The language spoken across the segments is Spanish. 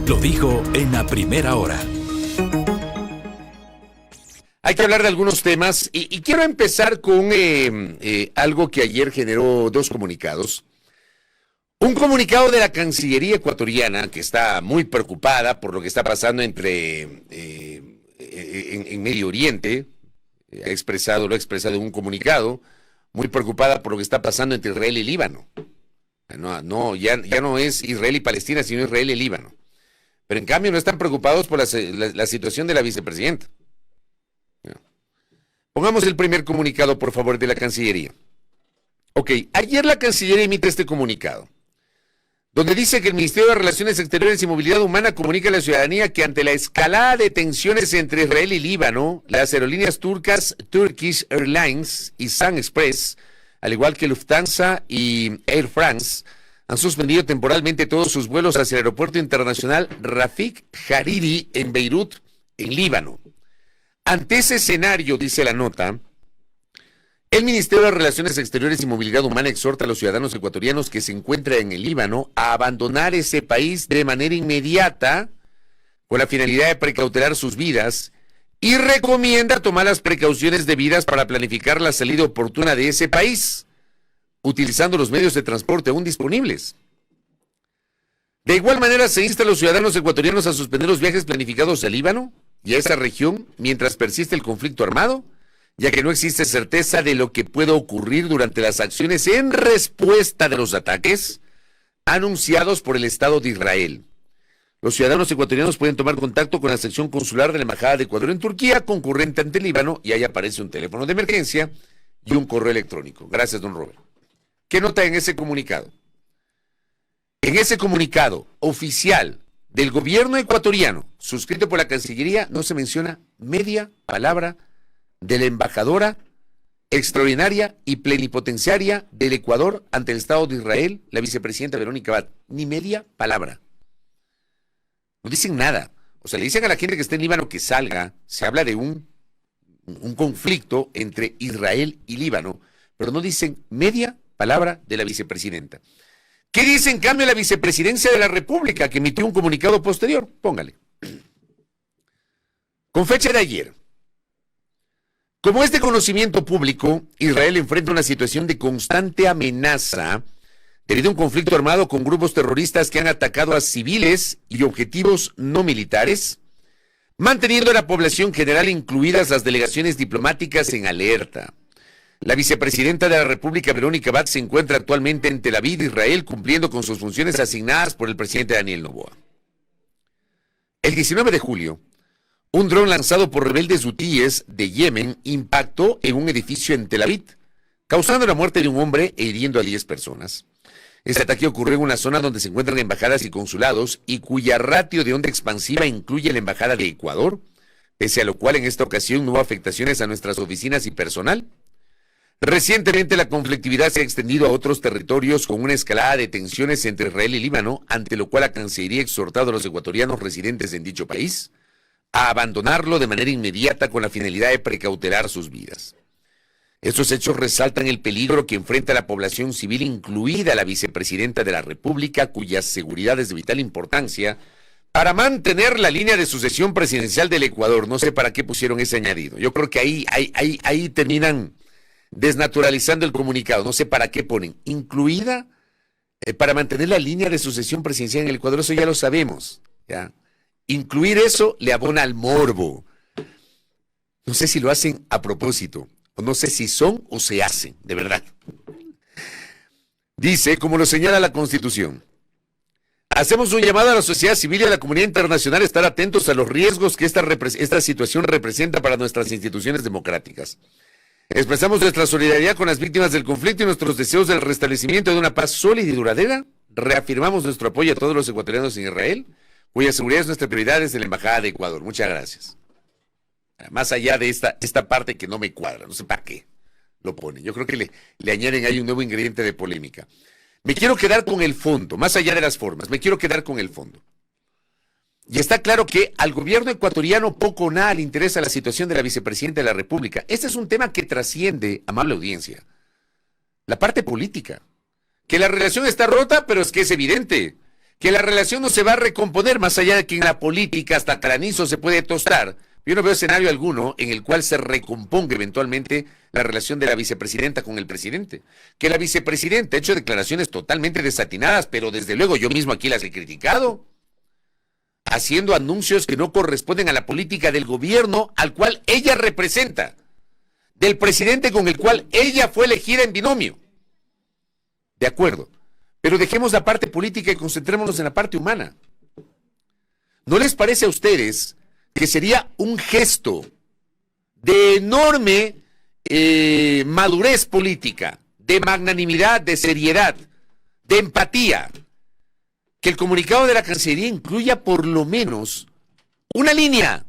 lo dijo en la primera hora. Hay que hablar de algunos temas y quiero empezar con algo que ayer generó dos comunicados. Un comunicado de la Cancillería ecuatoriana que está muy preocupada por lo que está pasando en Medio Oriente. Lo ha expresado en un comunicado, muy preocupada por lo que está pasando entre Israel y Líbano. Ya no es Israel y Palestina, sino Israel y Líbano. Pero en cambio no están preocupados por la situación de la vicepresidenta. Pongamos el primer comunicado, por favor, de la Cancillería. Ok, ayer la Cancillería emite este comunicado, donde dice que el Ministerio de Relaciones Exteriores y Movilidad Humana comunica a la ciudadanía que ante la escalada de tensiones entre Israel y Líbano, las aerolíneas turcas Turkish Airlines y Sun Express, al igual que Lufthansa y Air France, han suspendido temporalmente todos sus vuelos hacia el aeropuerto internacional Rafik Hariri en Beirut, en Líbano. Ante ese escenario, dice la nota, el Ministerio de Relaciones Exteriores y Movilidad Humana exhorta a los ciudadanos ecuatorianos que se encuentran en el Líbano a abandonar ese país de manera inmediata con la finalidad de precautelar sus vidas y recomienda tomar las precauciones debidas para planificar la salida oportuna de ese país, utilizando los medios de transporte aún disponibles. De igual manera, se insta a los ciudadanos ecuatorianos a suspender los viajes planificados al Líbano y a esa región mientras persiste el conflicto armado, ya que no existe certeza de lo que pueda ocurrir durante las acciones en respuesta de los ataques anunciados por el Estado de Israel. Los ciudadanos ecuatorianos pueden tomar contacto con la sección consular de la Embajada de Ecuador en Turquía, concurrente ante el Líbano, y ahí aparece un teléfono de emergencia y un correo electrónico. Gracias, don Robert. ¿Qué nota en ese comunicado? En ese comunicado oficial del gobierno ecuatoriano, suscrito por la Cancillería, no se menciona media palabra de la embajadora extraordinaria y plenipotenciaria del Ecuador ante el Estado de Israel, la vicepresidenta Verónica Abad. Ni media palabra. No dicen nada. O sea, le dicen a la gente que está en Líbano que salga. Se habla de un conflicto entre Israel y Líbano, pero no dicen media palabra de la vicepresidenta. ¿Qué dice en cambio la vicepresidencia de la República, que emitió un comunicado posterior? Póngale. Con fecha de ayer. Como es de conocimiento público, Israel enfrenta una situación de constante amenaza debido a un conflicto armado con grupos terroristas que han atacado a civiles y objetivos no militares, manteniendo a la población general, incluidas las delegaciones diplomáticas, en alerta. La vicepresidenta de la República, Verónica Abad, se encuentra actualmente en Tel Aviv, Israel, cumpliendo con sus funciones asignadas por el presidente Daniel Noboa. El 19 de julio, un dron lanzado por rebeldes hutíes de Yemen impactó en un edificio en Tel Aviv, causando la muerte de un hombre e hiriendo a 10 personas. Este ataque ocurrió en una zona donde se encuentran embajadas y consulados y cuya ratio de onda expansiva incluye la embajada de Ecuador, pese a lo cual en esta ocasión no hubo afectaciones a nuestras oficinas y personal. Recientemente la conflictividad se ha extendido a otros territorios con una escalada de tensiones entre Israel y Líbano, ante lo cual la Cancillería ha exhortado a los ecuatorianos residentes en dicho país a abandonarlo de manera inmediata con la finalidad de precautelar sus vidas. Estos hechos resaltan el peligro que enfrenta la población civil, incluida la vicepresidenta de la República, cuya seguridad es de vital importancia para mantener la línea de sucesión presidencial del Ecuador. No sé para qué pusieron ese añadido. Yo creo que ahí terminan desnaturalizando el comunicado. No sé para qué ponen. Incluida para mantener la línea de sucesión presidencial en el Ecuador. Eso ya lo sabemos. ¿Ya? Incluir eso le abona al morbo. No sé si lo hacen a propósito. O no sé si son o se hacen, de verdad. Dice, como lo señala la Constitución, hacemos un llamado a la sociedad civil y a la comunidad internacional a estar atentos a los riesgos que esta situación representa para nuestras instituciones democráticas. Expresamos nuestra solidaridad con las víctimas del conflicto y nuestros deseos del restablecimiento de una paz sólida y duradera. Reafirmamos nuestro apoyo a todos los ecuatorianos en Israel, cuya seguridad es nuestra prioridad desde la Embajada de Ecuador. Muchas gracias. Más allá de esta parte que no me cuadra, no sé para qué lo ponen. Yo creo que le añaden ahí un nuevo ingrediente de polémica. Me quiero quedar con el fondo, más allá de las formas, me quiero quedar con el fondo. Y está claro que al gobierno ecuatoriano poco o nada le interesa la situación de la vicepresidenta de la República. Este es un tema que trasciende, amable audiencia, la parte política. Que la relación está rota, pero es que es evidente que la relación no se va a recomponer, más allá de que en la política hasta granizo se puede tostar. Yo no veo escenario alguno en el cual se recomponga eventualmente la relación de la vicepresidenta con el presidente. Que la vicepresidenta ha hecho declaraciones totalmente desatinadas, pero desde luego yo mismo aquí las he criticado, haciendo anuncios que no corresponden a la política del gobierno al cual ella representa, del presidente con el cual ella fue elegida en binomio. De acuerdo, pero dejemos la parte política y concentrémonos en la parte humana. ¿No les parece a ustedes que sería un gesto de enorme madurez política, de magnanimidad, de seriedad, de empatía, que el comunicado de la Cancillería incluya por lo menos una línea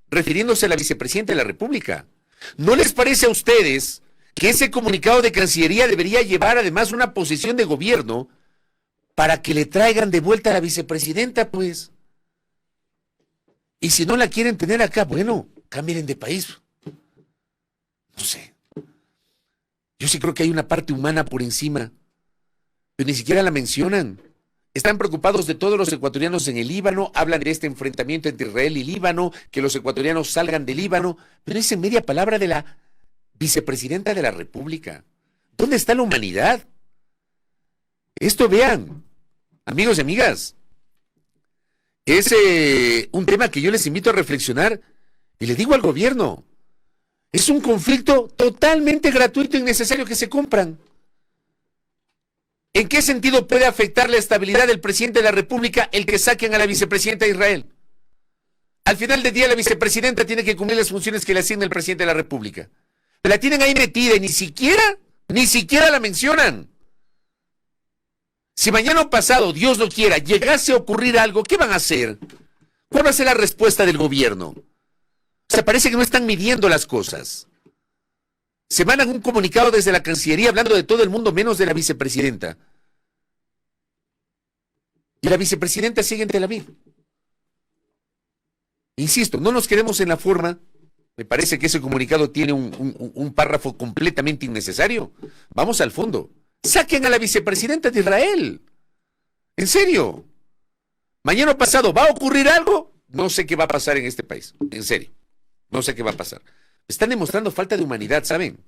refiriéndose a la vicepresidenta de la República? ¿No les parece a ustedes que ese comunicado de Cancillería debería llevar además una posición de gobierno para que le traigan de vuelta a la vicepresidenta, pues? Y si no la quieren tener acá, bueno, cambien de país. No sé. Yo sí creo que hay una parte humana por encima, pero ni siquiera la mencionan. Están preocupados de todos los ecuatorianos en el Líbano, hablan de este enfrentamiento entre Israel y Líbano, que los ecuatorianos salgan del Líbano, pero es en media palabra de la vicepresidenta de la República. ¿Dónde está la humanidad? Esto, vean, amigos y amigas, es un tema que yo les invito a reflexionar y le digo al gobierno, es un conflicto totalmente gratuito e innecesario que se compran. ¿En qué sentido puede afectar la estabilidad del presidente de la República el que saquen a la vicepresidenta de Israel? Al final del día la vicepresidenta tiene que cumplir las funciones que le asigna el presidente de la República. Pero la tienen ahí metida y ni siquiera la mencionan. Si mañana o pasado, Dios lo quiera, llegase a ocurrir algo, ¿qué van a hacer? ¿Cuál va a ser la respuesta del gobierno? O sea, parece que no están midiendo las cosas. Se mandan un comunicado desde la Cancillería hablando de todo el mundo menos de la vicepresidenta. Y la vicepresidenta sigue en Tel Aviv. Insisto, no nos quedemos en la forma. Me parece que ese comunicado tiene un párrafo completamente innecesario. Vamos al fondo. Saquen a la vicepresidenta de Israel. ¿En serio? Mañana o pasado, ¿va a ocurrir algo? No sé qué va a pasar en este país. En serio. No sé qué va a pasar. Están demostrando falta de humanidad, ¿saben?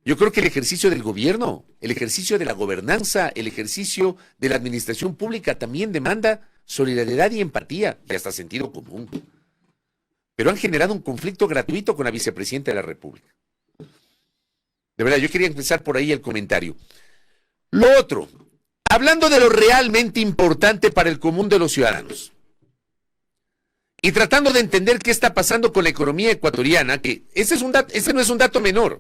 Yo creo que el ejercicio del gobierno, el ejercicio de la gobernanza, el ejercicio de la administración pública también demanda solidaridad y empatía y hasta sentido común. Pero han generado un conflicto gratuito con la vicepresidenta de la República. De verdad, yo quería empezar por ahí el comentario. Lo otro, hablando de lo realmente importante para el común de los ciudadanos y tratando de entender qué está pasando con la economía ecuatoriana, que ese no es un dato menor.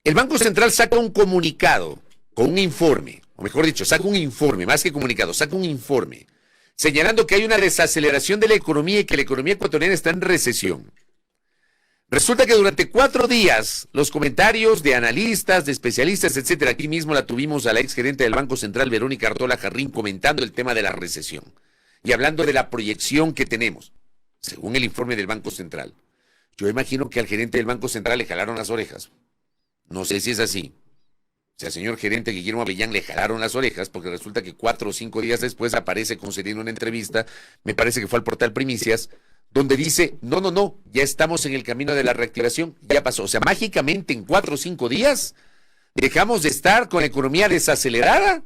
El Banco Central saca un comunicado con un informe, o mejor dicho, saca un informe, más que comunicado, saca un informe, señalando que hay una desaceleración de la economía y que la economía ecuatoriana está en recesión. Resulta que durante 4 días los comentarios de analistas, de especialistas, etcétera, aquí mismo la tuvimos a la exgerente del Banco Central, Verónica Artola Jarrín, comentando el tema de la recesión y hablando de la proyección que tenemos, según el informe del Banco Central. Yo imagino que al gerente del Banco Central le jalaron las orejas. No sé si es así. O sea, al señor gerente Guillermo Avellán le jalaron las orejas porque resulta que 4 o 5 días después aparece concediendo una entrevista, me parece que fue al portal Primicias, donde dice, no, ya estamos en el camino de la reactivación, ya pasó. O sea, mágicamente en 4 o 5 días dejamos de estar con la economía desacelerada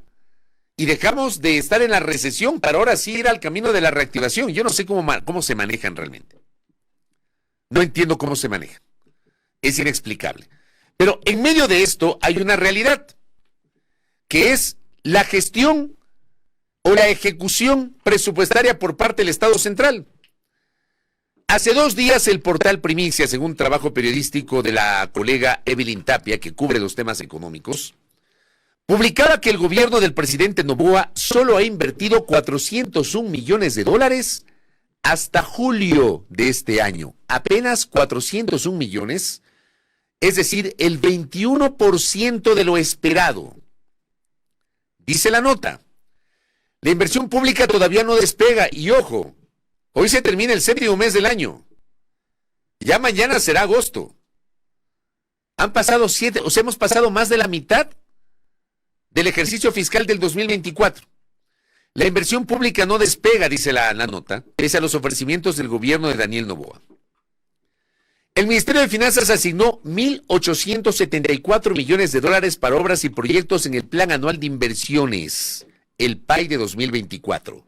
y dejamos de estar en la recesión para ahora sí ir al camino de la reactivación. Yo no sé cómo se manejan realmente. No entiendo cómo se manejan. Es inexplicable. Pero en medio de esto hay una realidad, que es la gestión o la ejecución presupuestaria por parte del Estado Central. Hace 2 días el portal Primicia, según trabajo periodístico de la colega Evelyn Tapia, que cubre los temas económicos, publicaba que el gobierno del presidente Noboa solo ha invertido $401 millones hasta julio de este año. Apenas 401 millones, es decir, el 21% de lo esperado. Dice la nota, la inversión pública todavía no despega y ojo, hoy se termina el 7º mes del año. Ya mañana será agosto. Hemos pasado más de la mitad del ejercicio fiscal del 2024. La inversión pública no despega, dice la nota, pese a los ofrecimientos del gobierno de Daniel Noboa. El Ministerio de Finanzas asignó 1.874 millones de dólares para obras y proyectos en el Plan Anual de Inversiones, el PAI de 2024.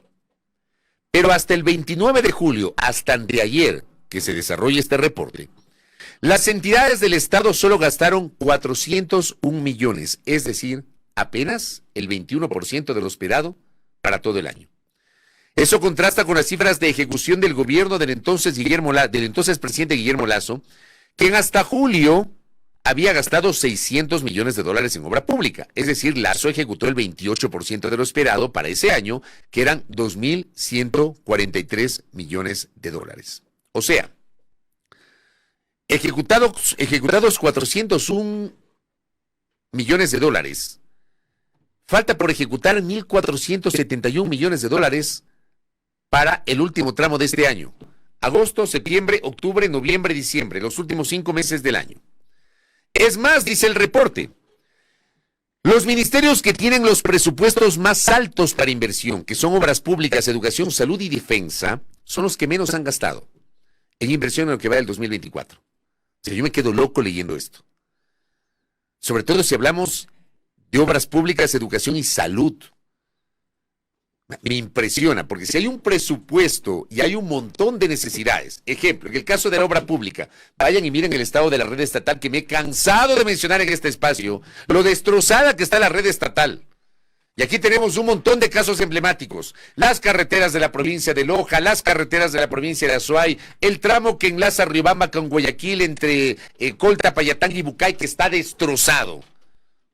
Pero hasta el 29 de julio, hasta anteayer, que se desarrolla este reporte, las entidades del Estado solo gastaron 401 millones, es decir, apenas el 21% de lo esperado para todo el año. Eso contrasta con las cifras de ejecución del gobierno del entonces presidente Guillermo Lasso, quien hasta julio había gastado 600 millones de dólares en obra pública. Es decir, Lasso ejecutó el 28% de lo esperado para ese año, que eran 2.143 millones de dólares. O sea, ejecutados 401 millones de dólares. Falta por ejecutar 1.471 millones de dólares para el último tramo de este año. Agosto, septiembre, octubre, noviembre, diciembre, los últimos 5 meses del año. Es más, dice el reporte, los ministerios que tienen los presupuestos más altos para inversión, que son obras públicas, educación, salud y defensa, son los que menos han gastado en inversión en lo que va del 2024. O sea, yo me quedo loco leyendo esto. Sobre todo si hablamos de obras públicas, educación y salud. Me impresiona, porque si hay un presupuesto y hay un montón de necesidades, ejemplo, en el caso de la obra pública, vayan y miren el estado de la red estatal, que me he cansado de mencionar en este espacio, lo destrozada que está la red estatal. Y aquí tenemos un montón de casos emblemáticos. Las carreteras de la provincia de Loja, las carreteras de la provincia de Azuay, el tramo que enlaza Riobamba con Guayaquil entre Colta, Payatán y Bucay, que está destrozado.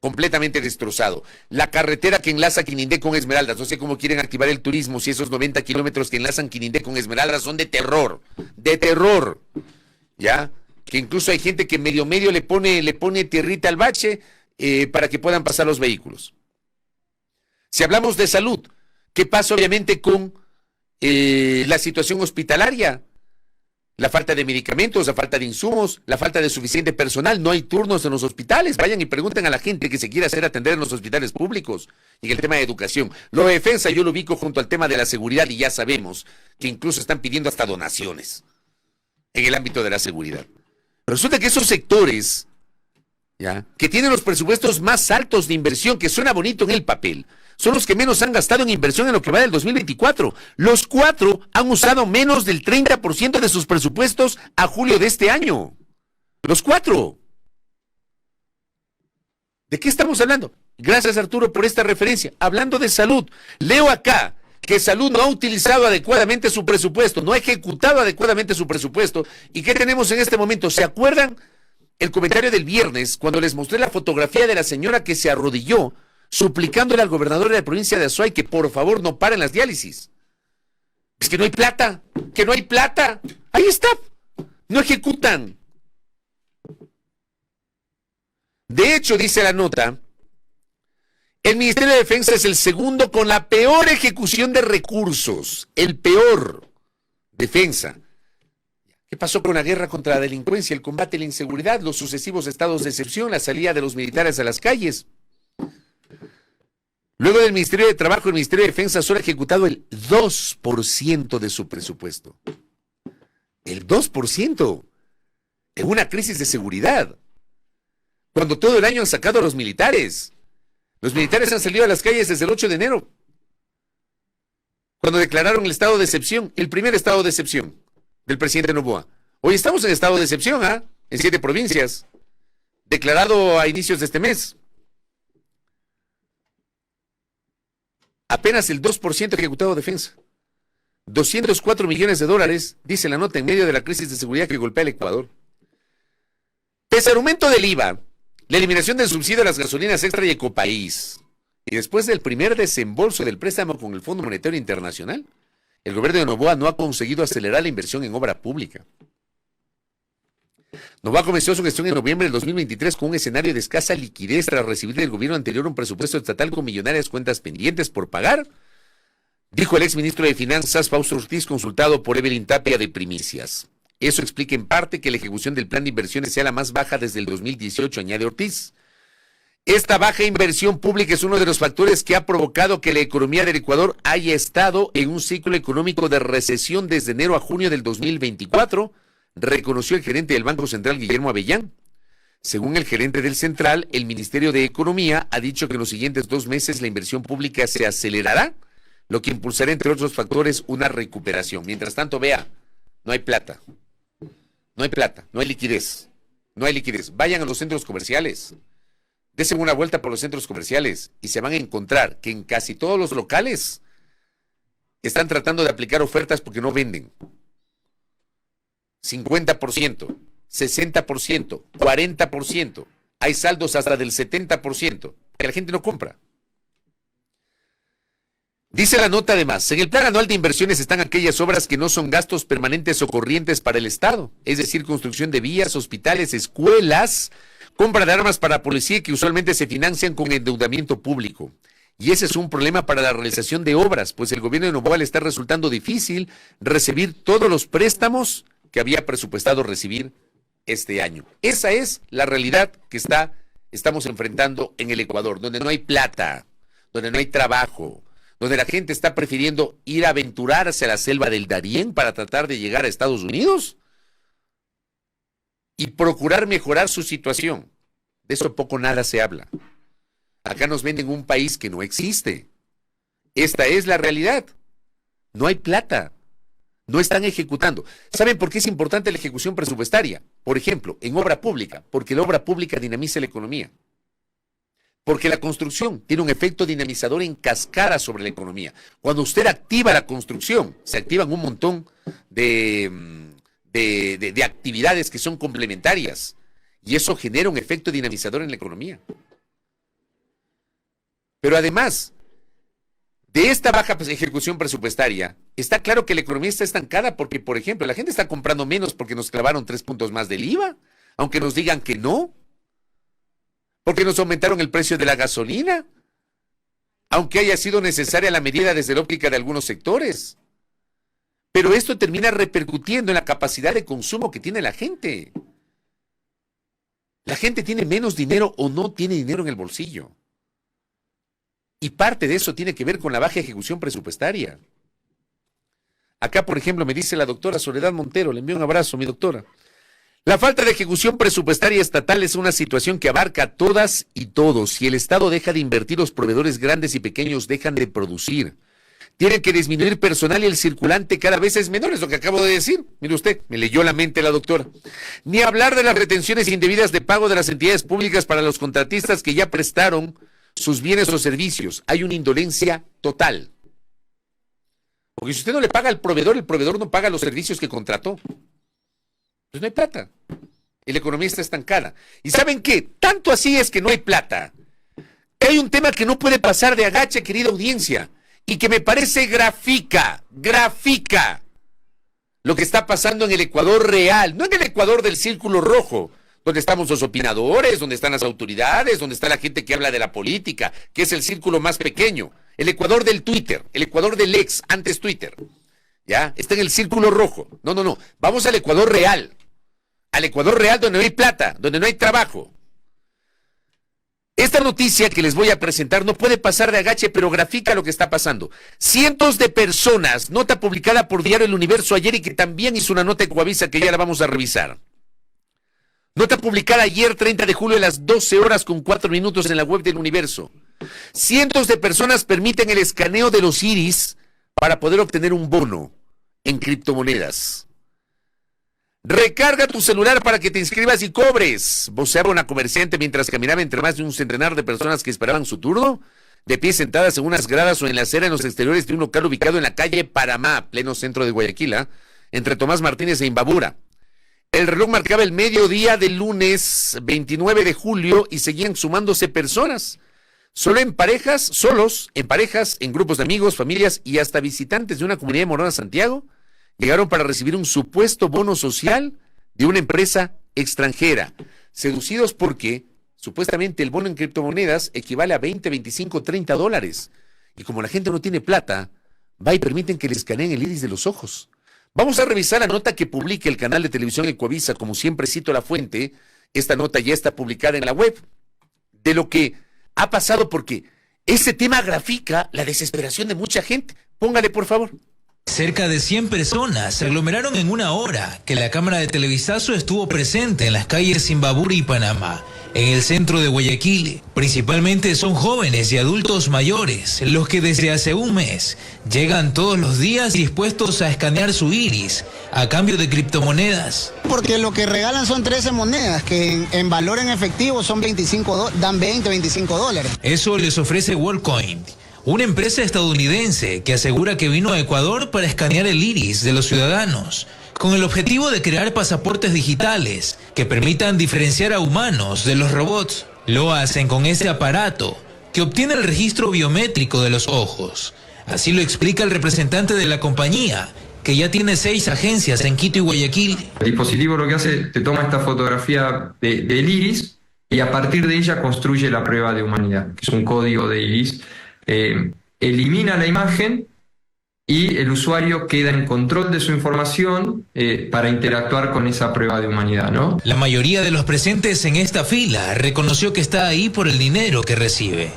Completamente destrozado. La carretera que enlaza Quinindé con Esmeraldas. No sé cómo quieren activar el turismo si esos 90 kilómetros que enlazan Quinindé con Esmeraldas son de terror. De terror. ¿Ya? Que incluso hay gente que medio le pone tierrita al bache para que puedan pasar los vehículos. Si hablamos de salud, ¿qué pasa obviamente con la situación hospitalaria? La falta de medicamentos, la falta de insumos, la falta de suficiente personal, no hay turnos en los hospitales. Vayan y pregunten a la gente que se quiere hacer atender en los hospitales públicos. Y en el tema de educación, lo de defensa yo lo ubico junto al tema de la seguridad y ya sabemos que incluso están pidiendo hasta donaciones en el ámbito de la seguridad. Pero resulta que esos sectores, ¿ya?, que tienen los presupuestos más altos de inversión, que suena bonito en el papel, son los que menos han gastado en inversión en lo que va del 2024. Los 4 han usado menos del 30% de sus presupuestos a julio de este año. Los 4. ¿De qué estamos hablando? Gracias, Arturo, por esta referencia. Hablando de salud, leo acá que salud no ha utilizado adecuadamente su presupuesto, no ha ejecutado adecuadamente su presupuesto. ¿Y qué tenemos en este momento? ¿Se acuerdan el comentario del viernes cuando les mostré la fotografía de la señora que se arrodilló suplicándole al gobernador de la provincia de Azuay que por favor no paren las diálisis? Es que no hay plata, que no hay plata. Ahí está. No ejecutan. De hecho, dice la nota, el Ministerio de Defensa es el segundo con la peor ejecución de recursos. El peor. Defensa. ¿Qué pasó con la guerra contra la delincuencia, el combate a la inseguridad, los sucesivos estados de excepción, la salida de los militares a las calles? Luego del Ministerio de Trabajo, el Ministerio de Defensa solo ha ejecutado el 2% de su presupuesto. El 2%. En una crisis de seguridad. Cuando todo el año han sacado a los militares. Los militares han salido a las calles desde el 8 de enero. Cuando declararon el estado de excepción, el primer estado de excepción del presidente Noboa. Hoy estamos en estado de excepción, en 7 provincias. Declarado a inicios de este mes. Apenas el 2% ejecutado defensa. 204 millones de dólares, dice la nota, en medio de la crisis de seguridad que golpea el Ecuador. Pese al aumento del IVA, la eliminación del subsidio a las gasolinas extra y Ecopaís, y después del primer desembolso del préstamo con el Fondo Monetario Internacional, el gobierno de Noboa no ha conseguido acelerar la inversión en obra pública. Noboa comenzó su gestión en noviembre del 2023 con un escenario de escasa liquidez tras recibir del gobierno anterior un presupuesto estatal con millonarias cuentas pendientes por pagar, dijo el exministro de Finanzas, Fausto Ortiz, consultado por Evelyn Tapia de Primicias. Eso explica en parte que la ejecución del plan de inversiones sea la más baja desde el 2018, añade Ortiz. Esta baja inversión pública es uno de los factores que ha provocado que la economía del Ecuador haya estado en un ciclo económico de recesión desde enero a junio del 2024, reconoció el gerente del Banco Central, Guillermo Avellán. Según el gerente del Central, el Ministerio de Economía ha dicho que en los siguientes 2 meses la inversión pública se acelerará, lo que impulsará, entre otros factores, una recuperación. Mientras tanto, vea, no hay plata, no hay liquidez, Vayan a los centros comerciales. Desen una vuelta por los centros comerciales y se van a encontrar que en casi todos los locales están tratando de aplicar ofertas porque no venden. 50%, 60%, 40%. Hay saldos hasta del 70%, que la gente no compra. Dice la nota además, en el plan anual de inversiones están aquellas obras que no son gastos permanentes o corrientes para el Estado, es decir, construcción de vías, hospitales, escuelas, compra de armas para policía que usualmente se financian con endeudamiento público. Y ese es un problema para la realización de obras, pues el gobierno de Noboa le está resultando difícil recibir todos los préstamos que había presupuestado recibir este año. Esa es la realidad que estamos enfrentando en el Ecuador, donde no hay plata, donde no hay trabajo, donde la gente está prefiriendo ir a aventurarse a la selva del Darién para tratar de llegar a Estados Unidos y procurar mejorar su situación. De eso poco nada se habla. Acá nos venden un país que no existe. Esta es la realidad. No hay plata. No están ejecutando. ¿Saben por qué es importante la ejecución presupuestaria? Por ejemplo, en obra pública, porque la obra pública dinamiza la economía. Porque la construcción tiene un efecto dinamizador en cascada sobre la economía. Cuando usted activa la construcción, se activan un montón de actividades que son complementarias y eso genera un efecto dinamizador en la economía. Pero además de esta baja ejecución presupuestaria, está claro que la economía está estancada porque, por ejemplo, la gente está comprando menos porque nos clavaron 3 puntos más del IVA, aunque nos digan que no, porque nos aumentaron el precio de la gasolina, aunque haya sido necesaria la medida desde la óptica de algunos sectores. Pero esto termina repercutiendo en la capacidad de consumo que tiene la gente. La gente tiene menos dinero o no tiene dinero en el bolsillo. Y parte de eso tiene que ver con la baja ejecución presupuestaria. Acá, por ejemplo, me dice la doctora Soledad Montero, le envío un abrazo, mi doctora. La falta de ejecución presupuestaria estatal es una situación que abarca a todas y todos. Si el Estado deja de invertir, los proveedores grandes y pequeños dejan de producir. Tienen que disminuir personal y el circulante cada vez es menor, es lo que acabo de decir. Mire usted, me leyó la mente la doctora. Ni hablar de las retenciones indebidas de pago de las entidades públicas para los contratistas que ya prestaron sus bienes o servicios. Hay una indolencia total. Porque si usted no le paga al proveedor, el proveedor no paga los servicios que contrató. Pues no hay plata. Y la economía está estancada. ¿Y saben qué? Tanto así es que no hay plata. Que hay un tema que no puede pasar de agache, querida audiencia, y que me parece grafica lo que está pasando en el Ecuador real, no en el Ecuador del círculo rojo, donde estamos los opinadores, donde están las autoridades, donde está la gente que habla de la política, que es el círculo más pequeño. El Ecuador del Twitter, el Ecuador del ex, antes Twitter. ¿Ya? Está en el círculo rojo. No. Vamos al Ecuador real. Al Ecuador real donde no hay plata, donde no hay trabajo. Esta noticia que les voy a presentar no puede pasar de agache, pero grafica lo que está pasando. Cientos de personas, nota publicada por Diario El Universo ayer y que también hizo una nota de Coavisa que ya la vamos a revisar. Nota publicada ayer, 30 de julio, a las 12:04 en la web del Universo. Cientos de personas permiten el escaneo de los iris para poder obtener un bono en criptomonedas. Recarga tu celular para que te inscribas y cobres, voceaba una comerciante mientras caminaba entre más de un centenar de personas que esperaban su turno, de pie sentadas en unas gradas o en la acera en los exteriores de un local ubicado en la calle Paramá, pleno centro de Guayaquil, entre Tomás Martínez e Imbabura. El reloj marcaba el mediodía del lunes 29 de julio y seguían sumándose personas. Solo en parejas, solos, en parejas, en grupos de amigos, familias y hasta visitantes de una comunidad de Morona, Santiago, llegaron para recibir un supuesto bono social de una empresa extranjera, seducidos porque supuestamente el bono en criptomonedas equivale a 20, 25, 30 dólares. Y como la gente no tiene plata, va y permiten que le escaneen el iris de los ojos. Vamos a revisar la nota que publica el canal de televisión Ecuavisa, como siempre cito la fuente. Esta nota ya está publicada en la web, de lo que ha pasado porque ese tema grafica la desesperación de mucha gente. Póngale, por favor. Cerca de 100 personas se aglomeraron en una hora que la cámara de Televisazo estuvo presente en las calles Simbabura y Panamá, en el centro de Guayaquil. Principalmente son jóvenes y adultos mayores, los que desde hace un mes llegan todos los días dispuestos a escanear su iris a cambio de criptomonedas. Porque lo que regalan son 13 monedas, que en valor en efectivo son dan 20, 25 dólares. Eso les ofrece WorldCoin, una empresa estadounidense que asegura que vino a Ecuador para escanear el iris de los ciudadanos, con el objetivo de crear pasaportes digitales que permitan diferenciar a humanos de los robots. Lo hacen con ese aparato que obtiene el registro biométrico de los ojos. Así lo explica el representante de la compañía, que ya tiene 6 agencias en Quito y Guayaquil. El dispositivo lo que hace, te toma esta fotografía del iris y a partir de ella construye la prueba de humanidad, que es un código de iris. Elimina la imagen y el usuario queda en control de su información para interactuar con esa prueba de humanidad, ¿no? La mayoría de los presentes en esta fila reconoció que está ahí por el dinero que recibe,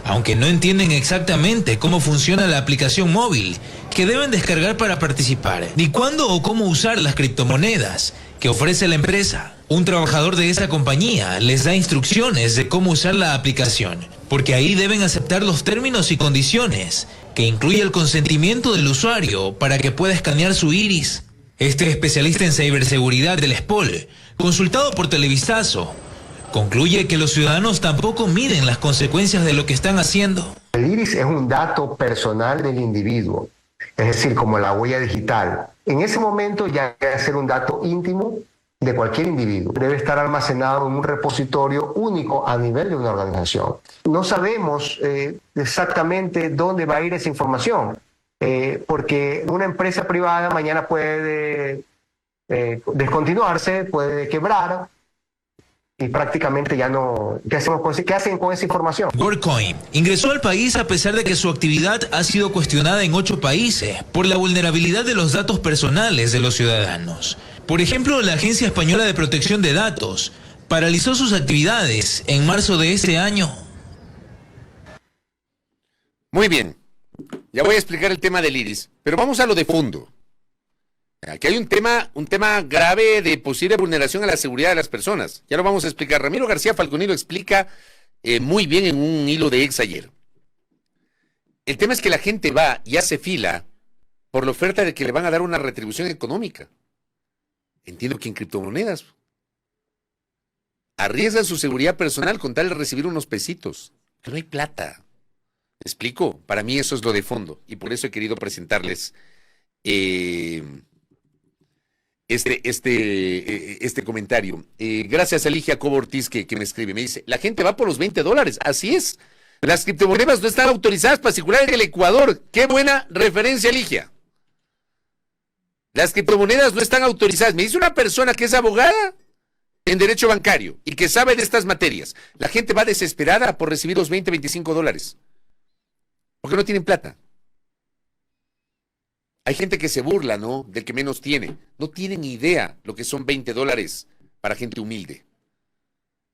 aunque no entienden exactamente cómo funciona la aplicación móvil que deben descargar para participar, ni cuándo o cómo usar las criptomonedas que ofrece la empresa. Un trabajador de esa compañía les da instrucciones de cómo usar la aplicación, porque ahí deben aceptar los términos y condiciones, que incluye el consentimiento del usuario para que pueda escanear su iris. Este especialista en ciberseguridad del SPOL, consultado por Televisazo, concluye que los ciudadanos tampoco miden las consecuencias de lo que están haciendo. El iris es un dato personal del individuo, es decir, como la huella digital. En ese momento ya debe ser un dato íntimo de cualquier individuo. Debe estar almacenado en un repositorio único a nivel de una organización. No sabemos exactamente dónde va a ir esa información, porque una empresa privada mañana puede descontinuarse, puede quebrar, y prácticamente ya no... ¿Qué hacen con esa información? WorldCoin ingresó al país a pesar de que su actividad ha sido cuestionada en 8 países por la vulnerabilidad de los datos personales de los ciudadanos. Por ejemplo, la Agencia Española de Protección de Datos paralizó sus actividades en marzo de este año. Muy bien, ya voy a explicar el tema del iris, pero vamos a lo de fondo. Aquí hay un tema grave de posible vulneración a la seguridad de las personas. Ya lo vamos a explicar. Ramiro García Falconi lo explica muy bien en un hilo de Ex ayer. El tema es que la gente va y hace fila por la oferta de que le van a dar una retribución económica. Entiendo que en criptomonedas. Arriesgan su seguridad personal con tal de recibir unos pesitos. Que no hay plata. ¿Me explico? Para mí eso es lo de fondo. Y por eso he querido presentarles este comentario. Gracias a Ligia Cobo Ortiz que me escribe. Me dice, la gente va por los $20. Así es. Las criptomonedas no están autorizadas para circular en el Ecuador. Qué buena referencia, Ligia. Las criptomonedas no están autorizadas. Me dice una persona que es abogada en derecho bancario y que sabe de estas materias. La gente va desesperada por recibir los $20, $25. Porque no tienen plata. Hay gente que se burla, ¿no? Del que menos tiene. No tienen idea lo que son $20 para gente humilde.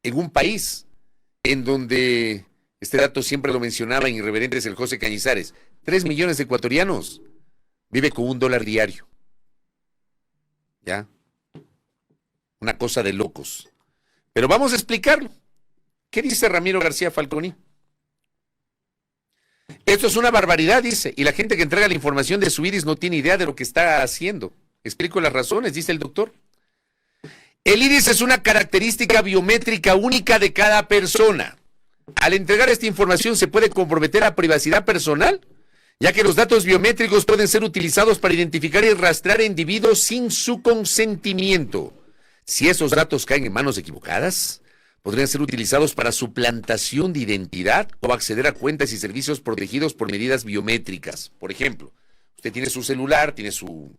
En un país en donde, este dato siempre lo mencionaba en Irreverentes el José Cañizares, 3 millones de ecuatorianos vive con $1 diario. ¿Ya? Una cosa de locos. Pero vamos a explicarlo. ¿Qué dice Ramiro García Falconi? Esto es una barbaridad, dice, y la gente que entrega la información de su iris no tiene idea de lo que está haciendo. Explico las razones, dice el doctor. El iris es una característica biométrica única de cada persona. Al entregar esta información se puede comprometer a privacidad personal, ya que los datos biométricos pueden ser utilizados para identificar y rastrear a individuos sin su consentimiento. Si esos datos caen en manos equivocadas, podrían ser utilizados para suplantación de identidad o acceder a cuentas y servicios protegidos por medidas biométricas. Por ejemplo, usted tiene su celular, tiene su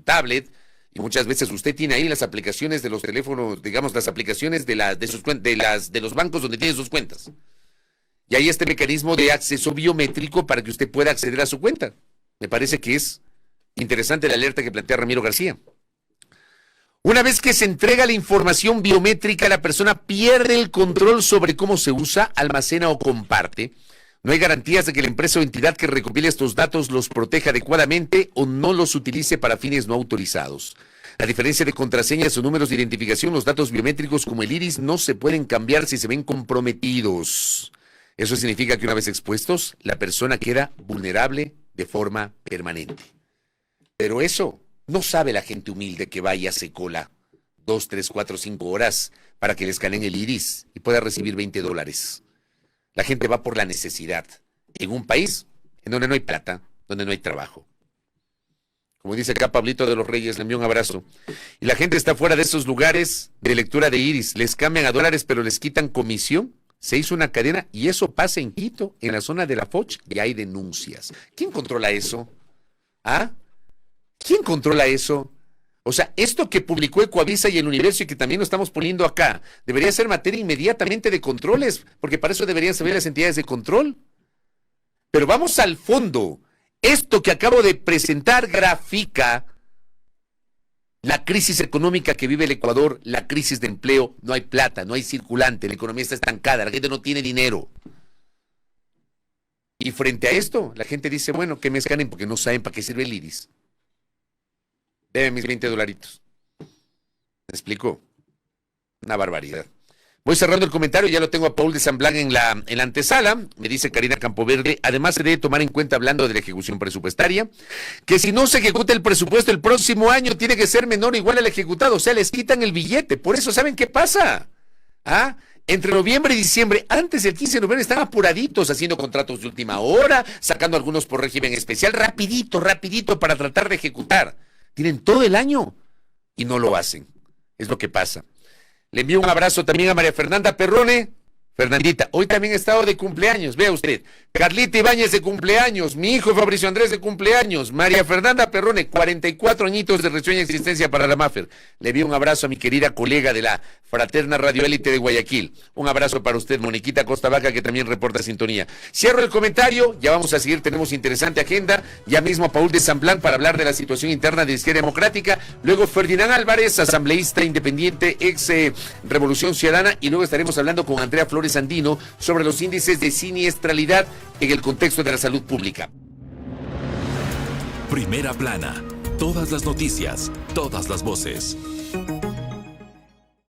tablet, y muchas veces usted tiene ahí las aplicaciones de los teléfonos, digamos, las aplicaciones de los bancos donde tiene sus cuentas. Y hay este mecanismo de acceso biométrico para que usted pueda acceder a su cuenta. Me parece que es interesante la alerta que plantea Ramiro García. Una vez que se entrega la información biométrica, la persona pierde el control sobre cómo se usa, almacena o comparte. No hay garantías de que la empresa o entidad que recopile estos datos los proteja adecuadamente o no los utilice para fines no autorizados. A diferencia de contraseñas o números de identificación, los datos biométricos como el iris no se pueden cambiar si se ven comprometidos. Eso significa que una vez expuestos, la persona queda vulnerable de forma permanente. Pero eso no sabe la gente humilde que va y hace cola 2, 3, 4, 5 horas para que le escaneen el iris y pueda recibir $20. La gente va por la necesidad en un país en donde no hay plata, donde no hay trabajo. Como dice acá Pablito de los Reyes, le envío un abrazo. Y la gente está fuera de esos lugares de lectura de iris. Les cambian a dólares, pero les quitan comisión. Se hizo una cadena y eso pasa en Quito, en la zona de la Foch, y hay denuncias. ¿Quién controla eso? ¿Ah? ¿Quién controla eso? O sea, esto que publicó Ecoavisa y el Universo y que también lo estamos poniendo acá, debería ser materia inmediatamente de controles, porque para eso deberían saber las entidades de control. Pero vamos al fondo. Esto que acabo de presentar grafica la crisis económica que vive el Ecuador, la crisis de empleo, no hay plata, no hay circulante, la economía está estancada, la gente no tiene dinero. Y frente a esto, la gente dice, bueno, que me escanen porque no saben para qué sirve el iris. Deben mis $20. ¿Me explico? Una barbaridad. Voy cerrando el comentario, ya lo tengo a Paul de San Blanc en la antesala. Me dice Karina Campoverde, además se debe tomar en cuenta, hablando de la ejecución presupuestaria, que si no se ejecuta el presupuesto el próximo año tiene que ser menor o igual al ejecutado, o sea, les quitan el billete. Por eso, ¿saben qué pasa? Entre noviembre y diciembre, antes del 15 de noviembre, están apuraditos haciendo contratos de última hora, sacando algunos por régimen especial, rapidito para tratar de ejecutar. Tienen todo el año y no lo hacen. Es lo que pasa. Le envío un abrazo también a María Fernanda Perrone. Fernandita, hoy también he estado de cumpleaños, vea usted. Carlita Ibáñez de cumpleaños, mi hijo Fabricio Andrés de cumpleaños, María Fernanda Perrone, 44 añitos de risueña existencia para la Maffer. Le envío un abrazo a mi querida colega de la fraterna Radio Élite de Guayaquil. Un abrazo para usted, Moniquita Costa Vaca, que también reporta sintonía. Cierro el comentario, ya vamos a seguir, tenemos interesante agenda. Ya mismo a Paul de San Blanc para hablar de la situación interna de Izquierda Democrática. Luego Ferdinand Álvarez, asambleísta independiente, ex Revolución Ciudadana. Y luego estaremos hablando con Andrea Flores Andino sobre los índices de siniestralidad en el contexto de la salud pública. Primera plana. Todas las noticias, todas las voces.